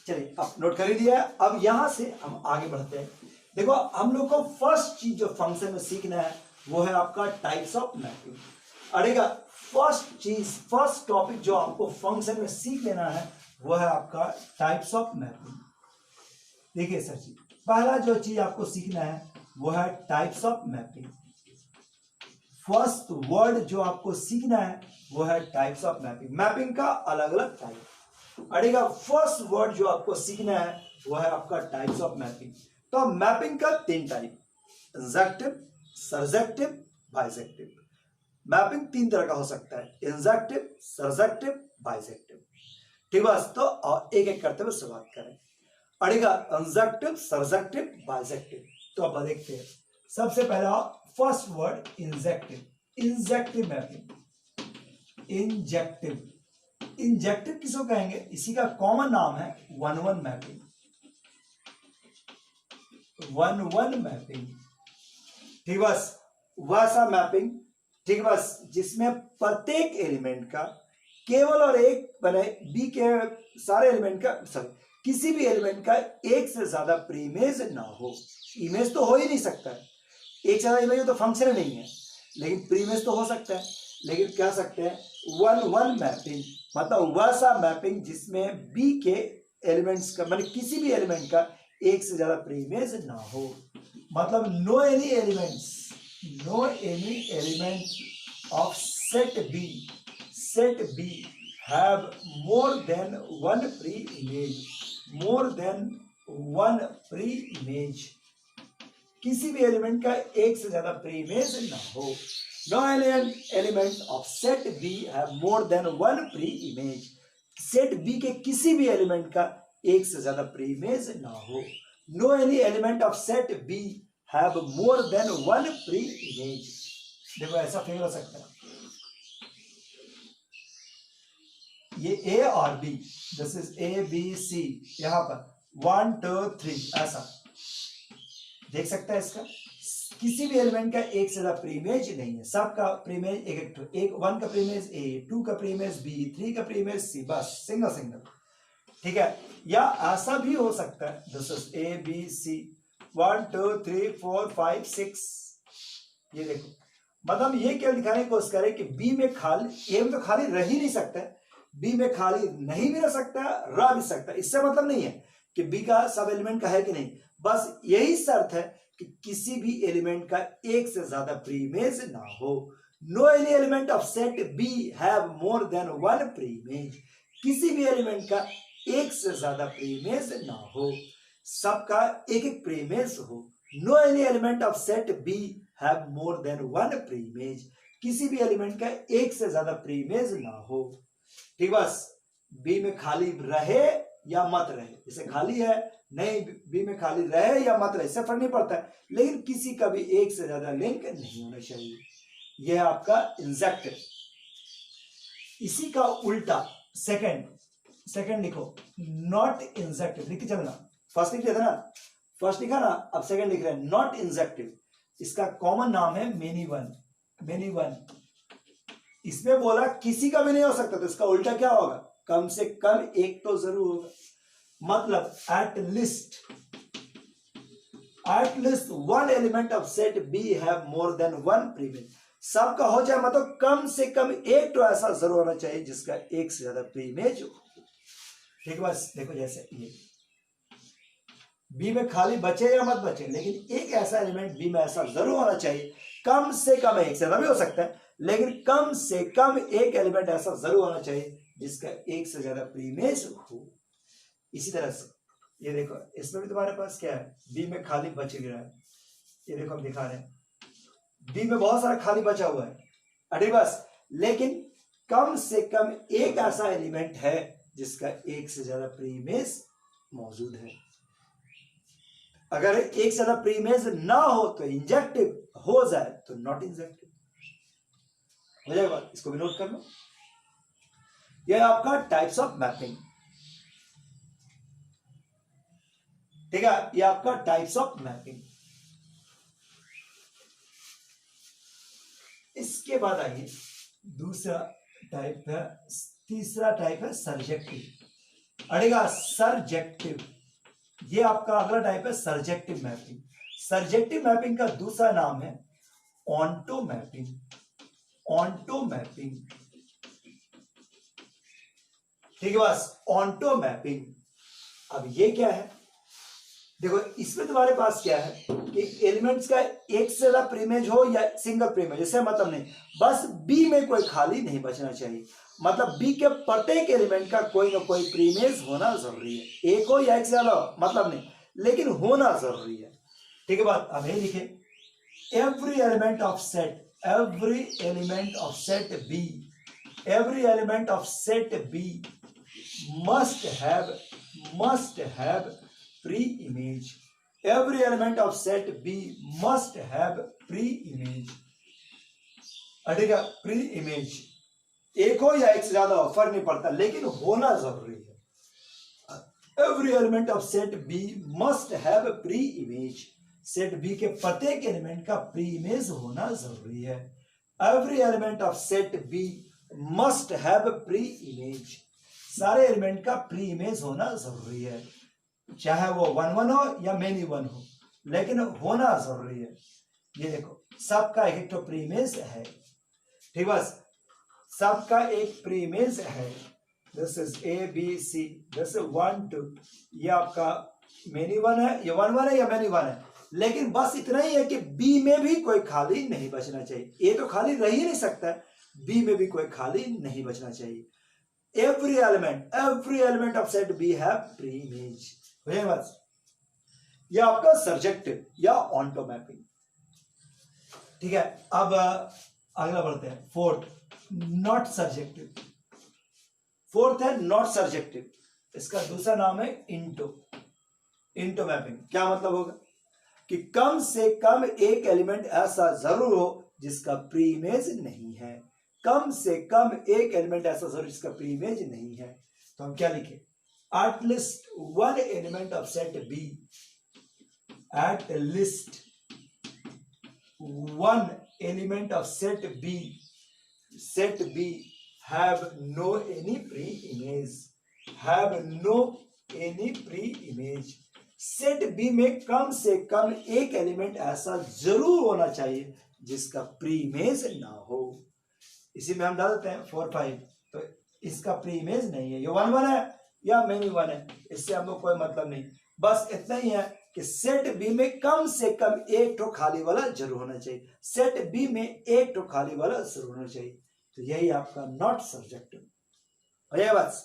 चलिए अब नोट कर ही दिया है। अब यहां से हम आगे बढ़ते हैं। देखो हम लोग को फर्स्ट चीज जो फंक्शन में सीखना है वो है आपका टाइप्स ऑफ मैपिंग। अड़ेगा फर्स्ट चीज, फर्स्ट टॉपिक जो आपको फंक्शन में सीख लेना है वो है आपका टाइप्स ऑफ मैपिंग। देखिए सर जी, पहला जो चीज आपको सीखना है वो है types of mapping. First word जो आपको सीखना है वो है टाइप्स ऑफ मैपिंग। मैपिंग का अलग अलग टाइप। अड़ेगा फर्स्ट वर्ड जो आपको सीखना है वो है आपका टाइप्स ऑफ मैपिंग। तो मैपिंग का 3 टाइप, इंजेक्टिव, सरजेक्टिव, बाइजेक्टिव। मैपिंग 3 तरह का हो सकता है, इंजेक्टिव, सरजेक्टिव, बाइजेक्टिव। ठीक है, तो एक एक करते हुए शुरुआत करें। अड़ेगा इंजेक्टिव, सरजेक्टिव, बाइजेक्टिव। तो अब देखते हैं। सबसे पहला first word injective. Injective mapping. Injective, injective किसको कहेंगे? इसी का कॉमन नाम है 1-1 मैपिंग। 1-1 मैपिंग, ठीक बस वैसा मैपिंग, ठीक बस जिसमें प्रत्येक एलिमेंट का केवल और एक बने बी के सारे एलिमेंट का, सॉरी किसी भी एलिमेंट का एक से ज्यादा प्रीमेज ना हो। इमेज तो हो ही नहीं सकता है, एक से ज्यादा इमेज तो फंक्शन नहीं है, लेकिन प्रीमेज तो हो सकता है। लेकिन कह सकते हैं 1-1 मैपिंग, मतलब वैसा मैपिंग जिसमें बी के एलिमेंट्स का, मतलब किसी भी एलिमेंट का एक से ज्यादा प्रीमेज ना हो। मतलब no any element of set B have more than one pre image. किसी भी एलिमेंट का एक से ज्यादा प्री इमेज ना हो। No element of set B have more than one pre image. Set B के किसी भी एलिमेंट का एक से ज्यादा प्री इमेज ना हो। No any element of set B have more than one pre image. देखो ऐसा फेल हो सकता है, ये ए और B, this is A B C, यहां पर 1 2 3 ऐसा देख सकता है। इसका किसी भी एलिमेंट का एक से ज्यादा प्रीमेज नहीं है, सबका प्रीमेज एक 1 का प्रीमेज ए, 2 का प्रीमेज बी, 3 का प्रीमेज सी, बस सिंगल। ठीक है, या ऐसा भी हो सकता है, this is A B C 1 2 3 4 5 6। ये देखो, मतलब ये क्या दिखाने की कोशिश करें कि बी में खाली, ए में तो खाली रह ही नहीं सकता है, बी में खाली नहीं भी रह सकता है, रह भी सकता है। इससे मतलब नहीं है कि बी का सब एलिमेंट का है कि नहीं, बस यही शर्त है कि किसी भी एलिमेंट का एक से ज्यादा प्रीमेज ना हो। No any element of set B have more than one preimage. किसी भी एलिमेंट का एक से ज्यादा प्रीमेज ना हो, सबका एक एक प्रीमेज हो। No any element of set B have more than one preimage. किसी भी एलिमेंट का एक से ज्यादा प्रीमेज ना हो। ठीक, बस बी में खाली रहे या मत रहे, जैसे खाली है नहीं, बी में खाली रहे या मत रहे, इससे फर्क नहीं पड़ता है, लेकिन किसी का भी एक से ज्यादा लिंक नहीं होना चाहिए। यह है आपका इंजेक्टिव। इसी का उल्टा सेकंड लिखो, नॉट इंजेक्टिव। लिख के चलना, फर्स्ट लिख लेते ना, फर्स्ट लिखा ना, अब सेकंड लिख रहे हैं नॉट इंजेक्टिव। इसका कॉमन नाम है मेनी वन। इसमें बोला किसी का भी नहीं हो सकता, तो इसका उल्टा क्या होगा? कम से कम एक तो जरूर होगा। मतलब at least one element of set B have more than one preimage. सबका हो जाए, मतलब कम से कम एक तो ऐसा जरूर होना चाहिए जिसका एक से ज्यादा प्रीमेज हो। ठीक, बस देखो जैसे ये बी में खाली बचे या मत बचे, लेकिन एक ऐसा एलिमेंट बी में ऐसा जरूर होना चाहिए, कम से कम एक से ज्यादा भी हो सकता है, लेकिन कम से कम एक एलिमेंट ऐसा जरूर होना चाहिए जिसका एक से ज्यादा प्रीमेज हो। इसी तरह से ये देखो, इसमें भी तुम्हारे पास क्या है, बी में खाली बच गया है। ये देखो हम दिखा रहे हैं, बी में बहुत सारा खाली बचा हुआ है, अरे बस, लेकिन कम से कम एक ऐसा एलिमेंट है जिसका एक से ज्यादा प्रीमेज मौजूद है। अगर एक से ज्यादा प्रीमेज ना हो तो इंजेक्टिव, हो जाए तो नॉट इंजेक्टिव हो जाएगा। इसको भी नोट कर लो, यह आपका टाइप्स ऑफ मैपिंग। ठीक है, ये आपका टाइप्स ऑफ मैपिंग। इसके बाद आइए दूसरा टाइप है, तीसरा टाइप है सरजेक्टिव। अड़ेगा सरजेक्टिव, ये आपका अगला टाइप है सरजेक्टिव मैपिंग। सरजेक्टिव मैपिंग का दूसरा नाम है ऑन्टो मैपिंग। ऑन्टो मैपिंग, ठीक है बस, ऑन्टो मैपिंग। अब ये क्या है, देखो इसमें तुम्हारे पास क्या है कि एलिमेंट्स का एक से ज्यादा प्रीमेज हो या सिंगल प्रीमेज, इससे मतलब नहीं, बस बी में कोई खाली नहीं बचना चाहिए। मतलब बी के प्रत्येक एलिमेंट का कोई ना कोई प्रीमेज होना जरूरी है, एक हो या एक से ज्यादा हो मतलब नहीं, लेकिन होना जरूरी है। ठीक है बात। अब ये लिखे every element of set, every element of set B, every element of set B must have pre-image. Every element of set B must have pre-image. अटेगा pre-image, एक हो या एक से ज्यादा हो फर्क नहीं पड़ता, लेकिन होना जरूरी है। Every element of set B must have pre-image. Set B के प्रत्येक एलिमेंट का प्री इमेज होना जरूरी है। Every element of set B must have pre image, सारे एलिमेंट का प्री इमेज होना जरूरी है, चाहे वो 1 1 हो या मेनी 1 हो, लेकिन होना जरूरी है। ये देखो सबका एक तो प्री इमेज है, ठीक बस, सबका एक प्री इमेज है। This is A B C, this is 1 2, ये आपका मेनी 1 है, ये 1 1 है या मेनी 1 है, लेकिन बस इतना ही है कि बी में भी कोई खाली नहीं बचना चाहिए। ए तो खाली रह ही नहीं सकता है, बी में भी कोई खाली नहीं बचना चाहिए। Every element of set B have pre image. बस ये आपका सर्जेक्टिव या ऑन्टो मैपिंग। ठीक है, अब अगला बढ़ते हैं फोर्थ, नॉट सर्जेक्टिव। फोर्थ है नॉट सर्जेक्टिव, इसका दूसरा नाम है इंटो मैपिंग। क्या मतलब होगा कि कम से कम एक एलिमेंट ऐसा जरूर हो जिसका प्री इमेज नहीं है। कम से कम एक एलिमेंट ऐसा जरूर जिसका प्री इमेज नहीं है। तो हम क्या लिखे, at least one element of set B, at least one element of set B have no any pre image, have no any pre image. Set B में कम से कम एक एलिमेंट ऐसा जरूर होना चाहिए जिसका प्री इमेज ना हो। इसी में हम डाल देते हैं 4 5, तो इसका प्री इमेज नहीं है, ये 1 1 है या मेनी 1 है, इससे हमको कोई मतलब नहीं, बस इतना ही है कि सेट बी में कम से कम एक तो खाली वाला जरूर होना चाहिए। सेट बी में एक तो खाली वाला जरूर होना चाहिए। तो यही आपका नॉट सब्जेक्टिव है बस।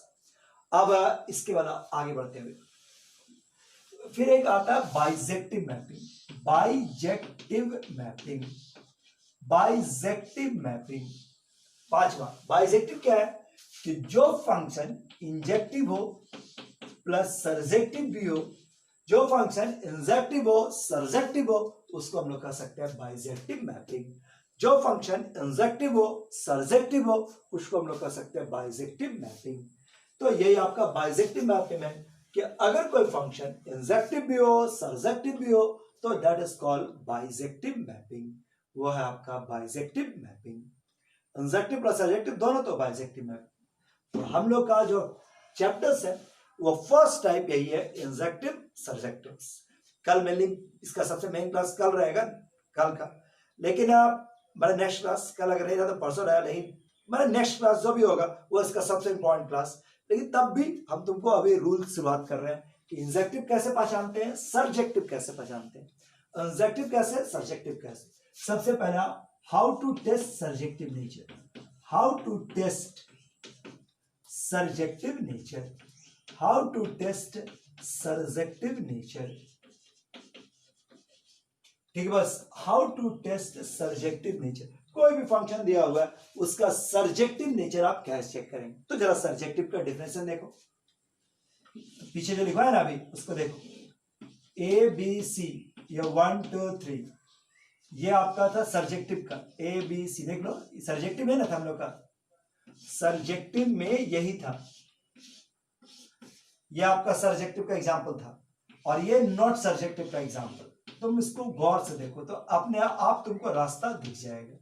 अब इसके बाद आगे बढ़ते हुए फिर एक आता है बाइजेक्टिव मैपिंग। बाइजेक्टिव मैपिंग पांचवा। बाइजेक्टिव क्या है कि जो फंक्शन इंजेक्टिव हो प्लस सर्जेक्टिव भी हो, जो फंक्शन इंजेक्टिव हो सर्जेक्टिव हो, उसको हम लोग कह सकते हैं बाइजेक्टिव मैपिंग। जो फंक्शन इंजेक्टिव हो सर्जेक्टिव हो, उसको हम लोग कह सकते हैं बाइजेक्टिव मैपिंग। तो यही आपका बाइजेक्टिव मैपिंग है कि अगर कोई फंक्शन इंजेक्टिव भी हो सर्जेक्टिव भी हो तो that is called bijective mapping. वो है आपका bijective mapping. Injective plus surjective दोनों तो बाइजेक्टिव मैपिंग। तो हम लोग का जो चैप्टर्स है वो फर्स्ट टाइप यही है, इंजेक्टिव सर्जेक्टिव। कल मेनली इसका सबसे मेन क्लास कल रहेगा, कल का, लेकिन मेरा नेक्स्ट क्लास कल अगर नहीं रहा तो परसों रहेगा, लेकिन मेरा नेक्स्ट क्लास जो भी होगा वो इसका सबसे इंपॉर्टेंट क्लास। लेकिन तब भी हम तुमको अभी रूल शुरुआत कर रहे हैं कि इंजेक्टिव कैसे पहचानते हैं, सर्जेक्टिव कैसे पहचानते हैं, इंजेक्टिव कैसे, सर्जेक्टिव कैसे। सबसे पहला how to test surjective nature, how to test surjective nature, how to test surjective nature. ठीक है बस, how to test surjective nature. कोई भी फंक्शन दिया हुआ है उसका सर्जेक्टिव नेचर आप कैसे चेक करेंगे। तो जरा सर्जेक्टिव का डिफिनेशन देखो, पीछे जो लिखा है ना अभी उसको देखो, ए बी सी, ये 1 2 3, ये आपका था सर्जेक्टिव का ए बी सी। देख लो सर्जेक्टिव है ना था हम लोग का, सर्जेक्टिव में यही था, ये आपका सर्जेक्टिव का एग्जाम्पल था, और ये नॉट सर्जेक्टिव का एग्जाम्पल। तुम इसको गौर से देखो तो अपने आप तुमको रास्ता दिख जाएगा।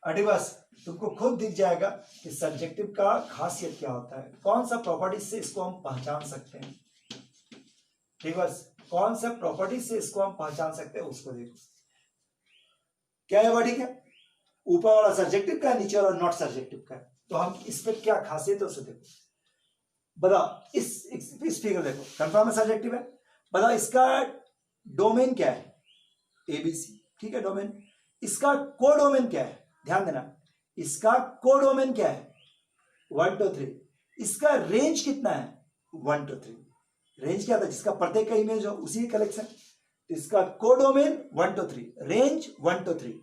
अरे बस तुमको खुद दिख जाएगा कि सब्जेक्टिव का खासियत क्या होता है, कौन सा प्रॉपर्टीज से इसको हम पहचान सकते हैं। ठीक बस कौन सा प्रॉपर्टीज से इसको हम पहचान सकते हैं उसको देखो क्या है। ठीक है, ऊपर वाला सब्जेक्टिव का है, नीचे वाला नॉट सब्जेक्टिव का है, तो हम इस पे क्या खासियत है उसे देखो। बताओ इस फिगर देखो, कंफर्म है सब्जेक्टिव है। बताओ इसका डोमेन क्या है, एबीसी, ठीक है डोमेन। इसका कोडोमेन क्या है, ध्यान देना, इसका कोडोमेन क्या है 1 2 3। इसका रेंज कितना है 1 2 3। रेंज क्या था, जिसका प्रत्येक का इमेज हो उसी कलेक्शन। इसका कोडोमेन 1 2 3, रेंज 1 2 3,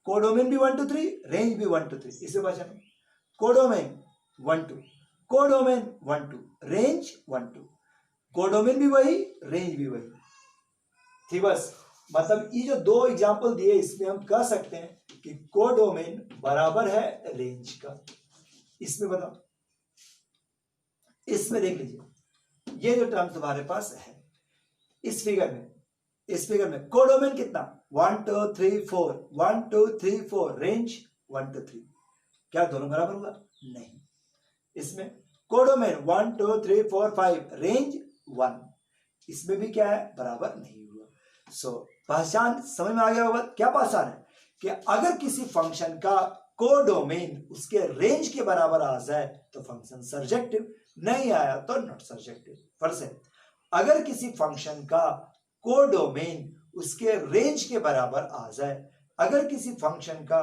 कोडोमेन भी 1 2 3, रेंज भी 1 2 3। इसे बचा कोडोमेन 1 2, कोडोमेन 1 2, रेंज 1 2, कोडोमेन भी वही, रेंज भी वही। ठीक बस, मतलब ये जो दो एग्जांपल दिए इसमें हम कह सकते हैं कि कोडोमेन बराबर है रेंज का। इसमें बताओ, इसमें देख लीजिए ये जो टर्म तुम्हारे पास है इस फिगर में कोडोमेन कितना 1 2 3 4, 1 2 3 4, रेंज 1 2 3। क्या दोनों बराबर हुआ, नहीं। इसमें कोडोमेन 1 2 3 4 5, रेंज 1, इसमें भी क्या है, बराबर नहीं हुआ। सो पहचान समझ में आ गया होगा। क्या पहचान है कि अगर किसी फंक्शन का कोडोमेन उसके रेंज के बराबर आ जाए तो फंक्शन सर्जेक्टिव, नहीं आया तो नॉट सर्जेक्टिव। फर्स्ट है, अगर किसी फंक्शन का कोडोमेन उसके रेंज के बराबर आ जाए, अगर किसी फंक्शन का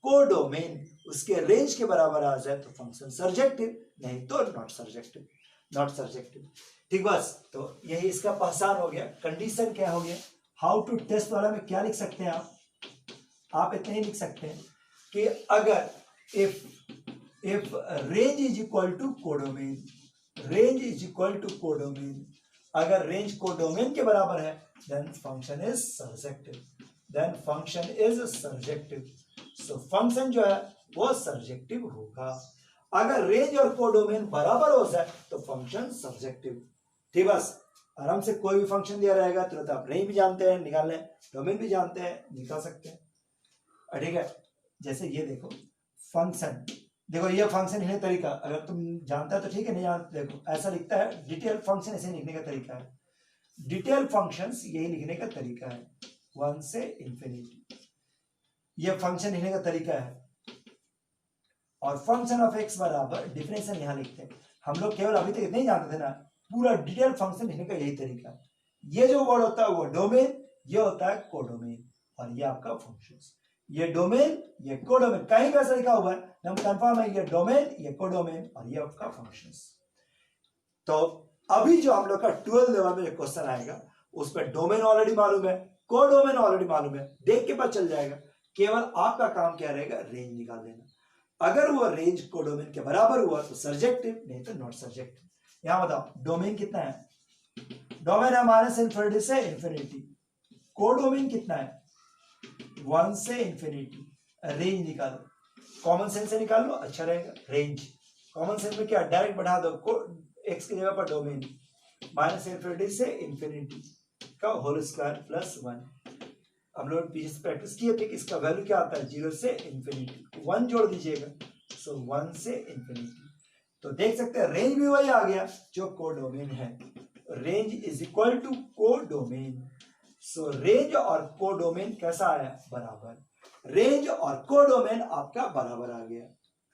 कोडोमेन उसके रेंज के बराबर आ जाए तो फंक्शन सर्जेक्टिव, नहीं तो नॉट सर्जेक्टिव, नॉट सर्जेक्टिव। ठीक बस, तो यही इसका पहचान हो गया। कंडीशन क्या हो गया, हाउ टू टेस्ट वाला में क्या लिख सकते हैं आप इतने ही लिख सकते हैं कि अगर if range is equal to codomain, range is equal to codomain, अगर रेंज कोडोमेन के बराबर है then function is surjective, then function is surjective. So function जो है वो सर्जेक्टिव होगा। अगर रेंज और कोडोमेन बराबर हो जाए तो फंक्शन सर्जेक्टिव। ठीक बस, आराम से कोई भी फंक्शन दिया रहेगा तुरंत आप रेंज भी जानते हैं निकाल लें, डोमेन भी जानते हैं निकाल सकते हैं। ठीक है, जैसे ये देखो फंक्शन, देखो ये फंक्शन है तरीका, अगर तुम जानता है तो ठीक है, नहीं जानते देखो ऐसा लिखता है। डिटेल फंक्शन ऐसे लिखने का तरीका है, डिटेल फंक्शंस यही लिखने का तरीका है 1 से इंफिनिटी, ये फंक्शन लिखने का तरीका है। और फंक्शन ऑफ एक्स बराबर डिफरेंशियल यहां लिखते हैं। हम लोग केवल अभी तक नहीं जानते थे ना, पूरा डिटेल फंक्शन लिखने का यही तरीका है। ये जो वर्ड होता है वो डोमेन, ये होता है कोडोमेन, और ये आपका फंक्शंस, ये डोमेन ये कोडोमेन, कहीं पे ऐसा लिखा हुआ है हम कंफर्म है, ये डोमेन ये कोडोमेन और ये आपका फंक्शंस। तो अभी जो हम लोग का 12 लेवल में जो क्वेश्चन आएगा उस पर डोमेन ऑलरेडी मालूम है, कोडोमेन ऑलरेडी मालूम है, देख के पता चल जाएगा। केवल आपका काम क्या रहेगा, रेंज निकाल देना। अगर वो रेंज कोडोमेन के बराबर हुआ तो सर्जेक्टिव, नहीं तो नॉट सर्जेक्टिव। यहां बताओ डोमेन कितना है, डोमेन है -इंफिनिटी से इंफिनिटी, कोडोमेन कितना है 1 से इंफिनिटी। रेंज निकालो, कॉमन सेंस से निकाल लो अच्छा रहेगा। रेंज कॉमन सेंस में क्या, डायरेक्ट बढ़ा दो एक्स की जगह पर डोमेन, -इंफिनिटी से इंफिनिटी का होल स्क्वायर प्लस 1। हम लोग पीछे से प्रैक्टिस किए थे कि इसका वैल्यू क्या आता है 0 से इंफिनिटी, 1 जोड़ दीजिएगा, सो 1 से इंफिनिटी। तो देख सकते हैं रेंज भी वही आ गया जो कोडोमेन है, range is equal to codomain. So range और कोडोमेन कैसा आया, बराबर। रेंज और कोडोमेन आपका बराबर आ गया,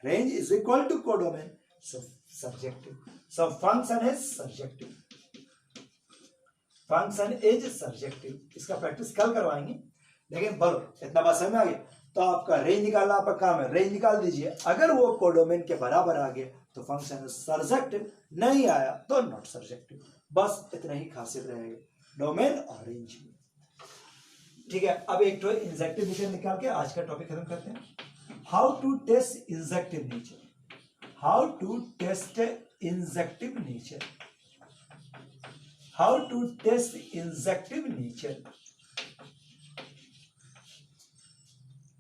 range is equal to codomain, so surjective. So function is surjective, function is surjective. इसका प्रैक्टिस कल करवाएंगे, लेकिन बोलो इतना बात समझ में आ गया। तो आपका रेंज निकालना आपका काम है, रेंज निकाल दीजिए। अगर वो कोडोमेन के बराबर आ गया तो फंक्शन सर्जेक्टिव, नहीं आया तो नॉट सर्जेक्टिव। बस इतना ही खासियत रहेगा डोमेन और रेंज में। ठीक है, अब एक तो इंजेक्टिव नेचर निकाल के आज का टॉपिक खत्म करते हैं। How to test injective nature, how to test injective nature, how to test injective nature.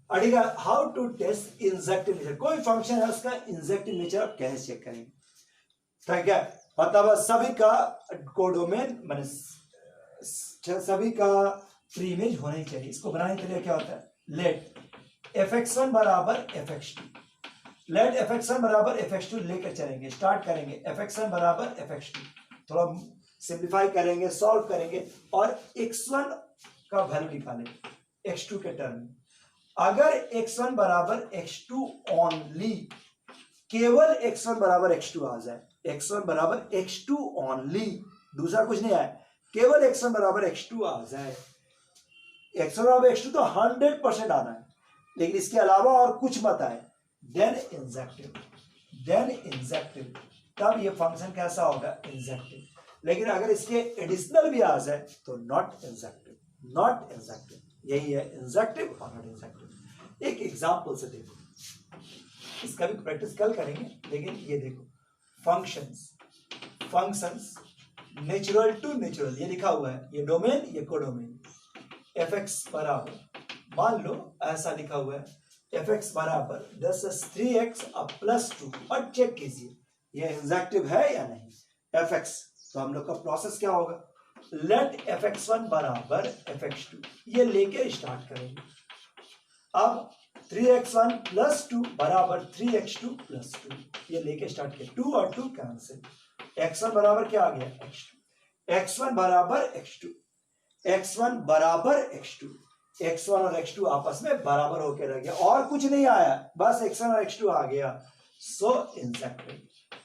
How to test injective nature, कोई फंक्शन है उसका इंजेक्टिव नेचर आप कैसे चेक करेंगे। ठीक है, मतलब सभी का कोडोमेन माने सभी का प्री इमेज होना ही चाहिए। इसको बनाने के लिए क्या होता है, लेट fx1 बराबर fx2, लेट fx1 बराबर fx2 लेकर चलेंगे, स्टार्ट करेंगे fx1 बराबर fx2, थोड़ा सिंप्लीफाई करेंगे, सॉल्व करेंगे और x1 का वैल्यू निकालेंगे x2 के टर्म में। अगर x1 बराबर x2 ओनली, केवल x1 बराबर x2 आ जाए, x1 बराबर x2 ओनली, दूसरा कुछ नहीं आए, केवल x1 बराबर x2 आ जाए, x1 बराबर x2 तो 100% आना है, लेकिन इसके अलावा और कुछ मत आए, देन इंजेक्टिव, देन इंजेक्टिव, तब ये फंक्शन कैसा होगा, इंजेक्टिव। लेकिन अगर इसके एडिशनल भी आ जाए तो नॉट इंजेक्टिव, नॉट इंजेक्टिव, यही है इंजेक्टिव और नॉट इंजेक्टिव। एक एग्जांपल से देखो, इसका भी प्रैक्टिस कल करेंगे, लेकिन ये देखो functions, functions natural to natural, ये लिखा हुआ है, ये डोमेन, ये कोडोमेन, fx बराबर, मान लो ऐसा लिखा हुआ है, fx बराबर 10 3x प्लस 2, और चेक कीजिए ये इंजेक्टिव है या नहीं, fx, तो हम लोग का प्रोसेस क्या होगा, लेट fx1 बराबर fx2, ये लेके स्टार्ट करेंगे। अब 3x1 प्लस 2 बराबर 3x2 प्लस 2, ये लेके स्टार्ट किया, 2 और 2 कैंसिल, x1 बराबर क्या आ गया, x2, x1 बराबर x2, x1 बराबर x2, x1 और x2 आपस में बराबर होकर रह गया, और कुछ नहीं आया, बस x1 और x2 आ गया, सो इंजेक्टिव।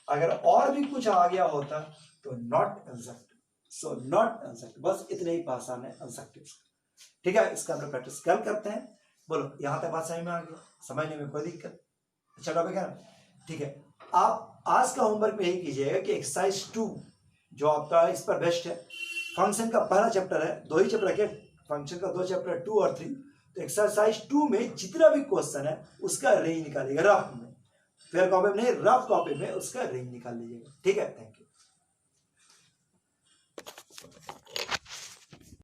अगर और भी कुछ आ गया होता तो not injective, so not injective, बस इतने ही आसान है इंजेक्टिव। ठीक है, इसका हम लोग प्रैक्टिस कल करते हैं। बोलो यहां तक बात समझ में आ गया, समझने में कोई दिक्कत, अच्छा टॉपिक है ना, ठीक है। आप आज का होमवर्क में यही कीजिएगा कि एक्सरसाइज 2 जो आपका इस पर बेस्ट है, फंक्शन का पहला चैप्टर है, 2 ही चैप्टर रखे, फंक्शन का 2 चैप्टर 2 और 3, तो एक्सरसाइज 2 में जितना भी क्वेश्चन है उसका रेंज निकालिएगा रफ में, फेयर कॉपी में नहीं, रफ कॉपी में उसका रेंज निकाल लीजिएगा। ठीक है, थैंक यू।